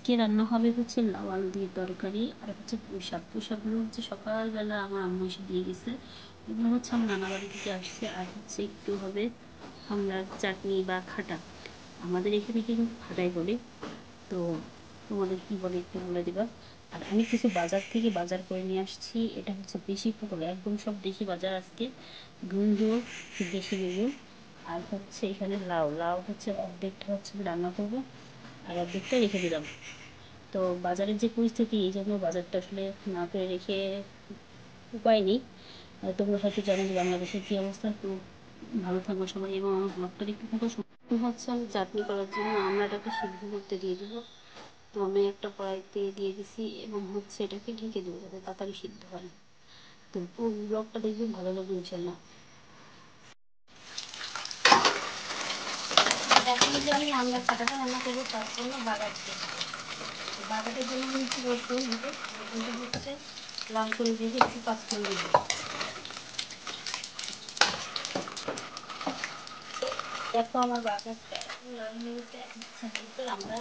আজকে রান্না হবে হচ্ছে লাউ আলু দিয়ে তরকারি আর হচ্ছে পুঁইশাক। পুঁইশাকগুলো হচ্ছে সকালবেলা আমার আম্মু এসে দিয়ে গেছে। এগুলো হচ্ছে আমার নানা বাড়ি থেকে আসছে। আর হচ্ছে একটু হবে আমরা চাটনি বা খাটা, আমাদের এখানে কিন্তু খাটাই বলে, তো তোমাদের কী বলে একটু বলে দিবা। আর আমি কিছু বাজার থেকে বাজার করে নিয়ে আসছি। এটা হচ্ছে দেশি পুকুর, একদম সব দেশি বাজার আজকে। ধুন্দুল, দেশি বেগুন, আর হচ্ছে এখানে লাউ। লাউ হচ্ছে অর্ধেকটা হচ্ছে রান্না করবো আর অর্ধেকটা রেখে দিলাম। তো বাজারের যে পরিস্থিতি, এই জন্য বাজারটা আসলে না করে রেখে উপায় নেই। তোমরা হয়তো জানো যে বাংলাদেশের কী অবস্থা। তো ভালো থাকবো সবাই এবং আমার ব্লগটা দেখতে থাকো। হচ্ছে আমি চাটনি করার জন্য আমড়াটাকে সিদ্ধ করতে দিয়ে দেবো। তো আমি একটা কড়াইতে দিয়ে দিছি এবং হচ্ছে এটাকে ঢেকে দেবো যাতে তাড়াতাড়ি সিদ্ধ হয়। তো ব্লগটা দেখবেন, ভালো লাগবে ইনশাল্লাহ। এখন যে আমি আমড়া খাটাটা রান্না করবো তার জন্য বাগাচ্ছি। বাগাটের জন্য আমি কী করতে হবে, হচ্ছে লঙ্কা দিয়ে একটু পাঁচফোড়ন দিয়ে দেবো। দেখো আমার বাগারটা এখন লাল হয়ে গেছে। আমরা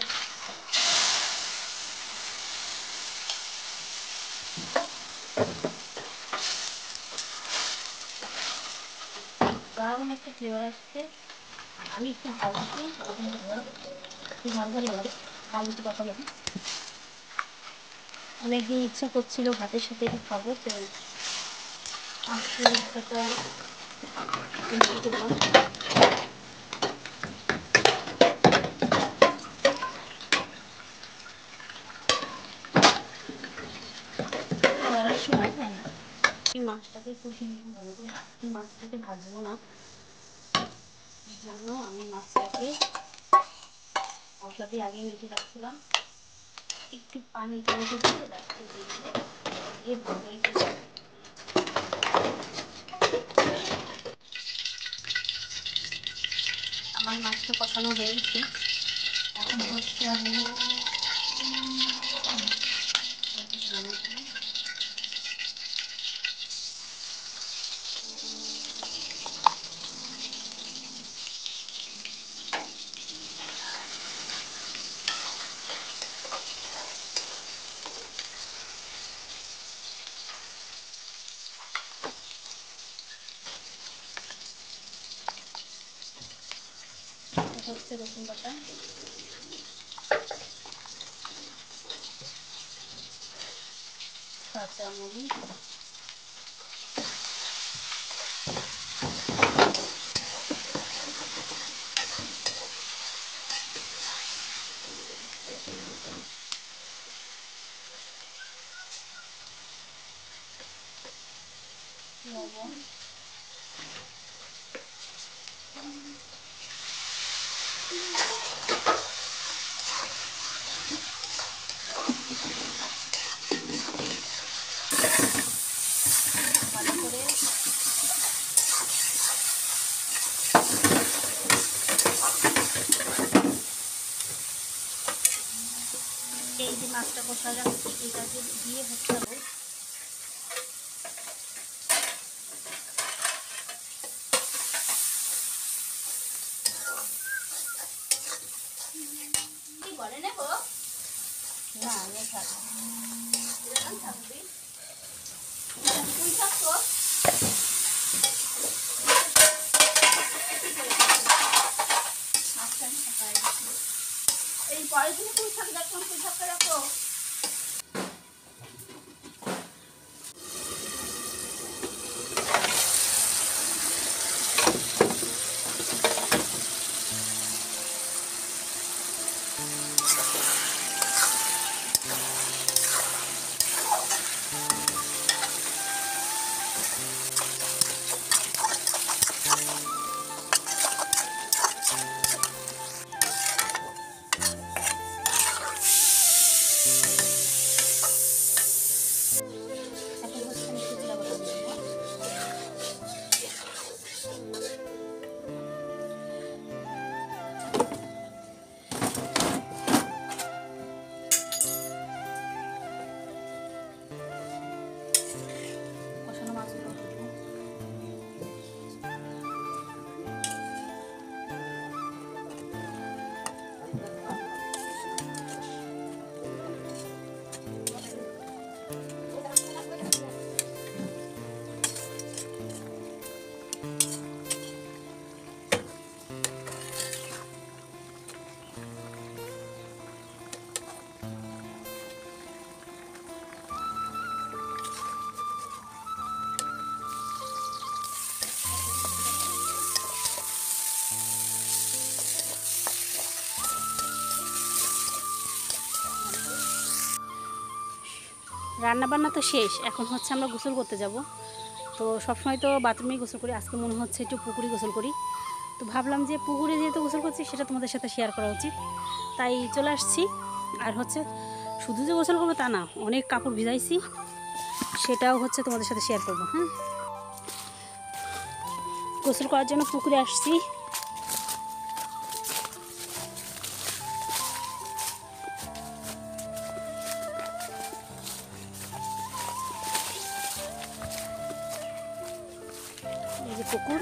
দারুণ একটা ফ্লেভার আসছে। আমি একটু ভাজছি, একটু ভাজা লাগে ডাল একটু পাঠাবো। অনেকদিন ইচ্ছা করছিল ভাতের সাথে একটু খাবো, তো আজকে ইচ্ছাটা করলাম। করার সময় এই মাছটাকে কষিয়ে নিতে ভালো করে, মাছটাকে ভাজবো না, এই জন্য আমি মাছটাকে মশলা দিয়ে আগে মেখে রাখছিলাম। একটু পানি দিয়ে রাখতে দিয়ে ভালো রেখে আমার মাছটা কষানো হয়ে গেছে। এখন হচ্ছে আমি হচ্ছে রসুন বাটা, কাঁচামরিচ, লবণ, ভালো করে এই যে মাছটা কষা রাখছি এটাকে দিয়ে হচ্ছে কি বলে নেব না আমি থাকবো থাকবি তুই থাকতো এই পরে তুমি তুই থাকবে, এখন তুই থাকতে রাখো। এখন হচ্ছে আমি শুকনো বাটা দেবো। কষানো মাছগুলো দেবো। রান্নাবান্না তো শেষ, এখন হচ্ছে আমরা গোসল করতে যাব। তো সবসময় তো বাথরুমেই গোসল করি, আজকে মনে হচ্ছে একটু পুকুরে গোসল করি। তো ভাবলাম যে পুকুরে যেহেতু গোসল করছি সেটা তোমাদের সাথে শেয়ার করা উচিত, তাই চলে আসছি। আর হচ্ছে শুধু যে গোসল করবো তা না, অনেক কাপড় ভিজাইছি, সেটাও হচ্ছে তোমাদের সাথে শেয়ার করবো। হ্যাঁ, গোসল করার জন্য পুকুরে আসছি। এই যে পুকুর,